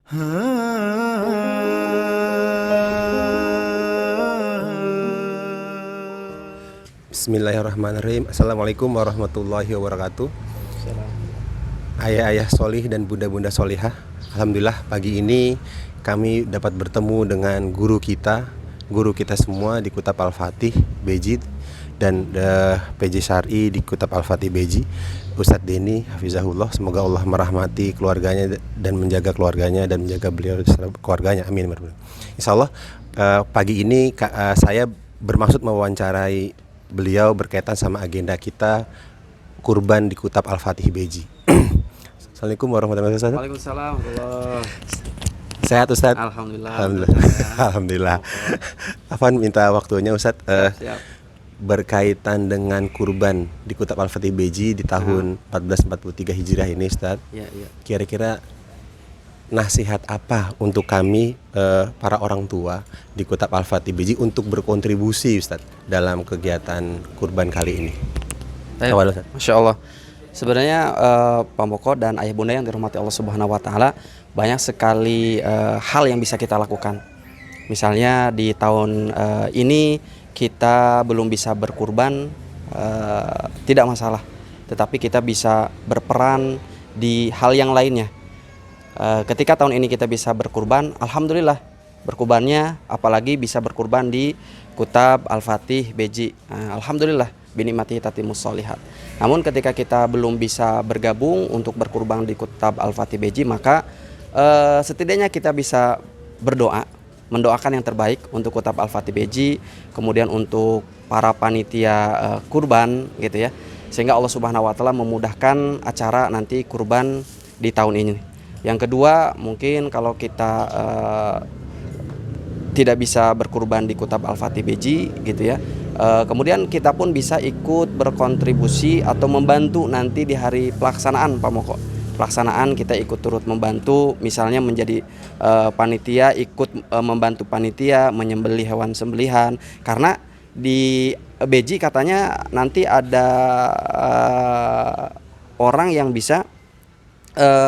Bismillahirrahmanirrahim. Assalamualaikum warahmatullahi wabarakatuh. Ayah-ayah solih dan bunda-bunda solihah, alhamdulillah pagi ini kami dapat bertemu dengan guru kita semua di Kutab Al-Fatih Beji dan PJ Syar'i di Kutab Al-Fatih Beji, Ustadz Denny Hafizahullah. Semoga Allah merahmati keluarganya dan menjaga keluarganya dan menjaga beliau serta keluarganya, amin. Insya Allah pagi ini saya bermaksud mewawancarai beliau berkaitan sama agenda kita kurban di Kutab Al-Fatih Beji. Assalamualaikum warahmatullahi wabarakatuh. Waalaikumsalam. Sehat Ustadz? Alhamdulillah. Alhamdulillah. Afan minta waktunya Ustadz Siap. berkaitan dengan kurban di Kutab Al-Fatih Beji di tahun 1443 Hijriah ini Ustadz. Iya. Kira-kira nasihat apa untuk kami para orang tua di Kutab Al-Fatih Beji untuk berkontribusi Ustadz dalam kegiatan kurban kali ini? Baik. Masya Allah. Sebenarnya Pak Moko dan ayah bunda yang dirahmati Allah Subhanahu Wa Taala, banyak sekali hal yang bisa kita lakukan. Misalnya di tahun ini kita belum bisa berkurban, tidak masalah. Tetapi kita bisa berperan di hal yang lainnya. Ketika tahun ini kita bisa berkurban, alhamdulillah berkurbannya, apalagi bisa berkurban di Kutab Al-Fatih Beji, alhamdulillah binikmati tatimus sholihat. Namun ketika kita belum bisa bergabung untuk berkurban di Kutab Al-Fatih Beji, maka setidaknya kita bisa berdoa, mendoakan yang terbaik untuk Kutab Al-Fatih Beji, kemudian untuk para panitia kurban gitu ya, sehingga Allah Subhanahu Wa Taala memudahkan acara nanti kurban di tahun ini. Yang kedua, mungkin kalau kita tidak bisa berkurban di Kutab Al-Fatih Beji gitu ya, kemudian kita pun bisa ikut berkontribusi atau membantu nanti di hari pelaksanaan Pak Moko. Pelaksanaan kita ikut turut membantu, misalnya menjadi panitia, ikut membantu panitia menyembelih hewan sembelihan, karena di Beji katanya nanti ada orang yang bisa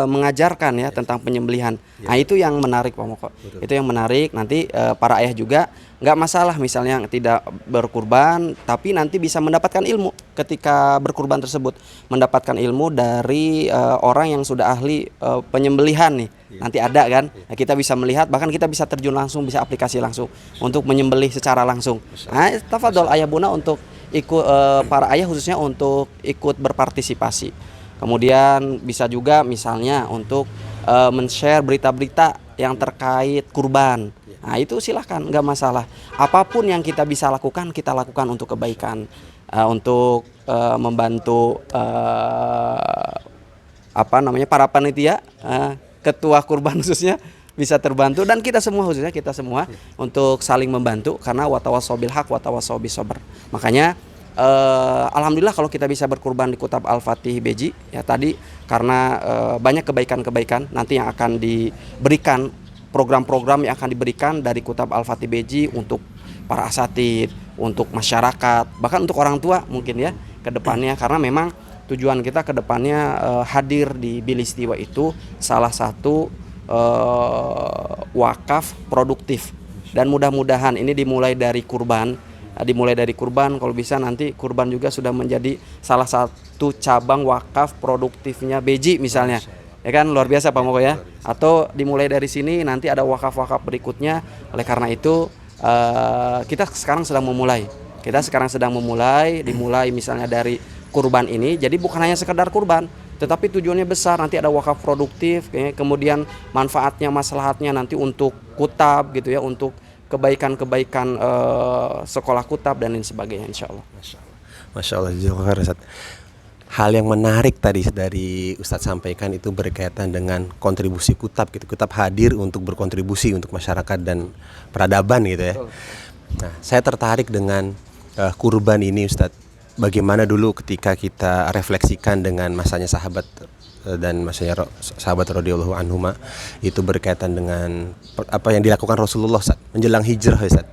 mengajarkan ya tentang penyembelihan. Nah itu yang menarik Pak Moko. Itu yang menarik. Nanti para ayah juga nggak masalah misalnya tidak berkurban, tapi nanti bisa mendapatkan ilmu ketika berkurban tersebut, mendapatkan ilmu dari orang yang sudah ahli penyembelihan nih. Nanti ada kan, nah, kita bisa melihat, bahkan kita bisa terjun langsung, bisa aplikasi langsung untuk menyembelih secara langsung. Nah, tafadhol ayah bunda untuk ikut, para ayah khususnya untuk ikut berpartisipasi. Kemudian bisa juga misalnya untuk men-share berita-berita yang terkait kurban. Nah itu silahkan, nggak masalah. Apapun yang kita bisa lakukan, kita lakukan untuk kebaikan, untuk membantu para panitia, ketua kurban khususnya bisa terbantu, dan kita semua khususnya kita semua untuk saling membantu, karena watawasau bil haq watawasau bis sabr. Makanya alhamdulillah kalau kita bisa berkurban di Kutab Al-Fatih Beji ya tadi, karena banyak kebaikan-kebaikan nanti yang akan diberikan, program-program yang akan diberikan dari Kutab Al-Fatih Beji untuk para asatid, untuk masyarakat, bahkan untuk orang tua mungkin ya ke depannya, karena memang tujuan kita ke depannya hadir di Bilistiwa itu salah satu wakaf produktif, dan mudah-mudahan ini dimulai dari kurban. Kalau bisa nanti kurban juga sudah menjadi salah satu cabang wakaf produktifnya Beji misalnya, ya kan, luar biasa Pak Moko ya. Atau dimulai dari sini nanti ada wakaf-wakaf berikutnya. Oleh karena itu kita sekarang sedang memulai, dimulai misalnya dari kurban ini. Jadi bukan hanya sekedar kurban, tetapi tujuannya besar, nanti ada wakaf produktif, kemudian manfaatnya, maslahatnya nanti untuk kutab gitu ya, untuk kebaikan-kebaikan sekolah kutab dan lain sebagainya, insya Allah. Masya Allah. Hal yang menarik tadi dari Ustadz sampaikan itu berkaitan dengan kontribusi kutab gitu. Kutab hadir untuk berkontribusi untuk masyarakat dan peradaban gitu ya. Nah, saya tertarik dengan kurban ini Ustadz. Bagaimana dulu ketika kita refleksikan dengan masanya sahabat dan masanya sahabat radhiyallahu anhuma, itu berkaitan dengan apa yang dilakukan Rasulullah saat menjelang hijrah ya, Ustaz.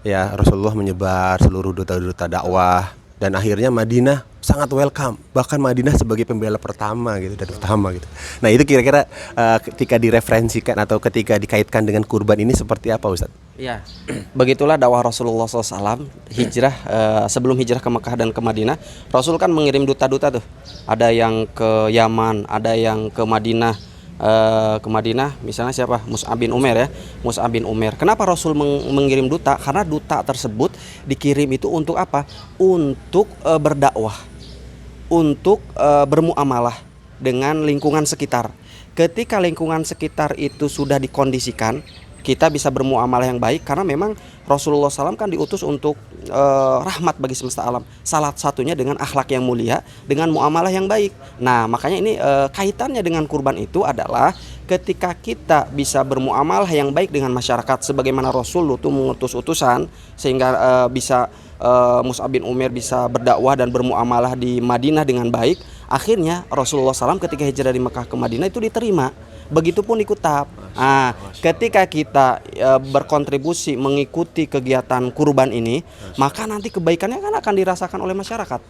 Ya, Rasulullah menyebar seluruh duta-duta dakwah, dan akhirnya Madinah sangat welcome, bahkan Madinah sebagai pembela pertama gitu dan utama gitu. Nah itu kira-kira ketika direferensikan atau ketika dikaitkan dengan kurban ini seperti apa Ustadz? Iya, begitulah dakwah Rasulullah SAW hijrah sebelum hijrah ke Mekah dan ke Madinah. Rasul kan mengirim duta-duta tuh. Ada yang ke Yaman, ada yang ke Madinah. Ke Madinah misalnya siapa? Mus'ab bin Umair ya. Mus'ab bin Umair. Kenapa Rasul mengirim duta? Karena duta tersebut dikirim itu untuk apa? Untuk berdakwah, untuk bermuamalah dengan lingkungan sekitar. Ketika lingkungan sekitar itu sudah dikondisikan, kita bisa bermuamalah yang baik, karena memang Rasulullah SAW kan diutus untuk rahmat bagi semesta alam. Salah satunya dengan akhlak yang mulia, dengan muamalah yang baik. Nah makanya ini kaitannya dengan kurban itu adalah ketika kita bisa bermuamalah yang baik dengan masyarakat, sebagaimana Rasul itu mengutus utusan sehingga bisa Mus'ab bin Umair bisa berdakwah dan bermuamalah di Madinah dengan baik. Akhirnya Rasulullah SAW ketika hijrah dari Mekah ke Madinah itu diterima. Begitupun di Kutab. Ketika kita berkontribusi mengikuti kegiatan kurban ini, maka nanti kebaikannya kan akan dirasakan oleh masyarakat.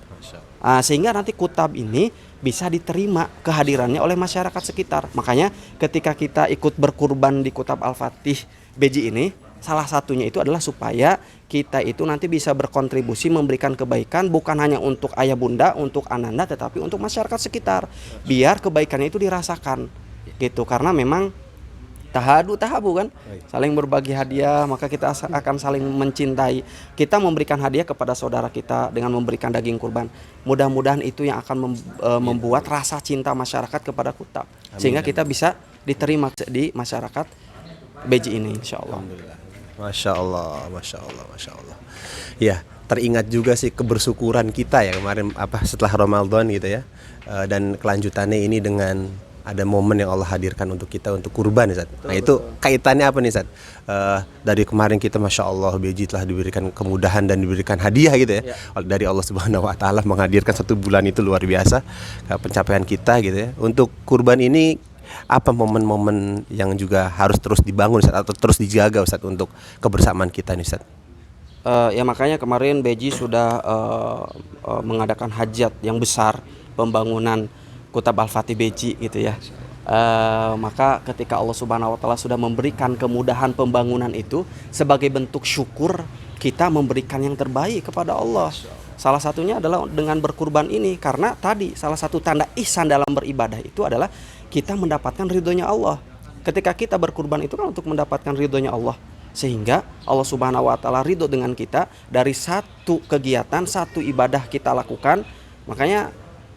Sehingga nanti Kutab ini bisa diterima kehadirannya oleh masyarakat sekitar. Makanya ketika kita ikut berkurban di Kutab Al-Fatih Beji ini, salah satunya itu adalah supaya kita itu nanti bisa berkontribusi memberikan kebaikan bukan hanya untuk ayah bunda, untuk ananda, tetapi untuk masyarakat sekitar. Biar kebaikannya itu dirasakan gitu, karena memang tahabu kan, saling berbagi hadiah, maka kita akan saling mencintai. Kita memberikan hadiah kepada saudara kita dengan memberikan daging kurban. Mudah-mudahan itu yang akan membuat rasa cinta masyarakat kepada Kutab, sehingga kita bisa diterima di masyarakat Beji ini, insya Allah. Masya Allah, Masya Allah, Masya Allah. Ya, teringat juga sih kebersyukuran kita ya kemarin setelah Ramadan gitu ya, dan kelanjutannya ini dengan ada momen yang Allah hadirkan untuk kita untuk kurban Ustaz. Nah itu kaitannya apa nih Ustaz? Dari kemarin kita Masya Allah Beji telah diberikan kemudahan dan diberikan hadiah gitu ya, dari Allah Subhanahu Wa Taala, menghadirkan 1 bulan itu luar biasa pencapaian kita gitu ya. Untuk kurban ini apa momen-momen yang juga harus terus dibangun Ustaz, atau terus dijaga Ustaz untuk kebersamaan kita nih Ustaz? Ya makanya kemarin Beji sudah mengadakan hajat yang besar, pembangunan Kutab Al-Fatih Beji gitu ya. Maka ketika Allah Subhanahu Wa Taala sudah memberikan kemudahan pembangunan itu, sebagai bentuk syukur kita memberikan yang terbaik kepada Allah. Salah satunya adalah dengan berkurban ini, karena tadi salah satu tanda ihsan dalam beribadah itu adalah kita mendapatkan ridhonya Allah. Ketika kita berkurban itu kan untuk mendapatkan ridhonya Allah, sehingga Allah Subhanahu Wa Taala ridho dengan kita dari satu kegiatan, satu ibadah kita lakukan. Makanya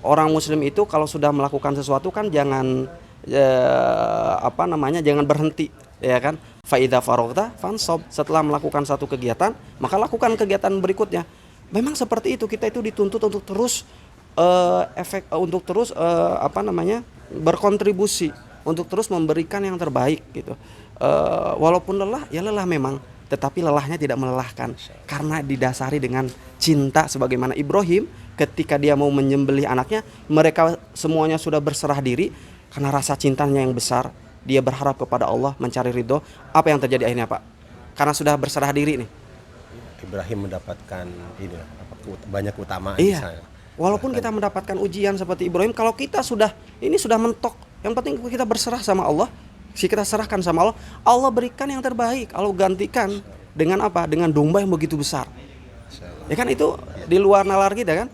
orang muslim itu kalau sudah melakukan sesuatu kan jangan jangan berhenti, ya kan? Fa idza faragta fansab. Setelah melakukan satu kegiatan, maka lakukan kegiatan berikutnya. Memang seperti itu, kita itu dituntut untuk terus berkontribusi, untuk terus memberikan yang terbaik gitu. Walaupun lelah, ya lelah memang, tetapi lelahnya tidak melelahkan, karena didasari dengan cinta. Sebagaimana Ibrahim ketika dia mau menyembelih anaknya, mereka semuanya sudah berserah diri karena rasa cintanya yang besar. Dia berharap kepada Allah, mencari ridho. Apa yang terjadi akhirnya Pak? Karena sudah berserah diri nih, Ibrahim mendapatkan banyak keutamaan. Iya. Walaupun kita mendapatkan ujian seperti Ibrahim, kalau kita sudah mentok, yang penting kita berserah sama Allah, kita serahkan sama Allah, Allah berikan yang terbaik, Allah gantikan dengan apa? Dengan domba yang begitu besar. Ya kan, itu di luar nalar kita kan.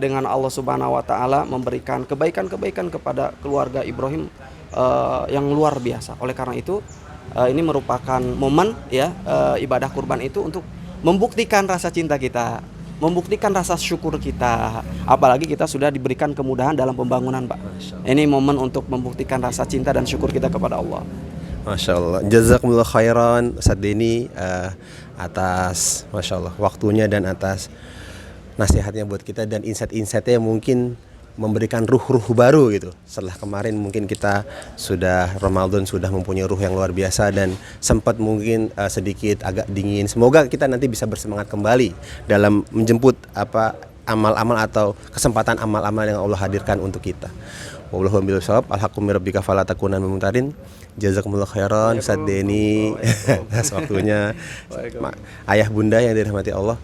Dengan Allah Subhanahu Wa Taala memberikan kebaikan-kebaikan kepada keluarga Ibrahim yang luar biasa. Oleh karena itu ini merupakan momen ya, ibadah kurban itu untuk membuktikan rasa cinta kita, membuktikan rasa syukur kita. Apalagi kita sudah diberikan kemudahan dalam pembangunan Pak. Ini momen untuk membuktikan rasa cinta dan syukur kita kepada Allah. Masya Allah, jazakumullah khairan Ustadz Denny atas Masya Allah waktunya dan atas nasihatnya buat kita, dan insight-insightnya yang mungkin memberikan ruh-ruh baru gitu. Setelah kemarin mungkin kita sudah Ramadan sudah mempunyai ruh yang luar biasa, dan sempat mungkin sedikit agak dingin. Semoga kita nanti bisa bersemangat kembali dalam menjemput amal-amal atau kesempatan amal-amal yang Allah hadirkan untuk kita. Wallahu a'lam bishawab. Alhaqqu min rabbika fala takunan mumtarin. Jazakumullah khairan Ustadz Denny atas waktunya. Ayah bunda yang dirahmati Allah,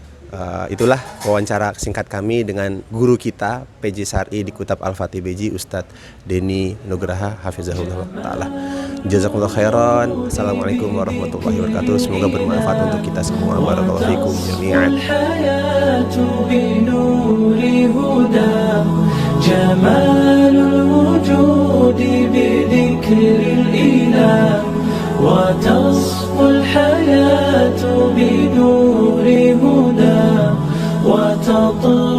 Itulah wawancara singkat kami dengan guru kita PJ Syar'i di Kutab Al-Fatih Beji, Ustadz Denny Nugraha Hafizahullah Ta'ala. Jazakumullah khairan. Assalamualaikum warahmatullahi wabarakatuh. Semoga bermanfaat untuk kita semua. Barakallahu fikum jami'an. وتصفو الحياة بنور هدى وتطلع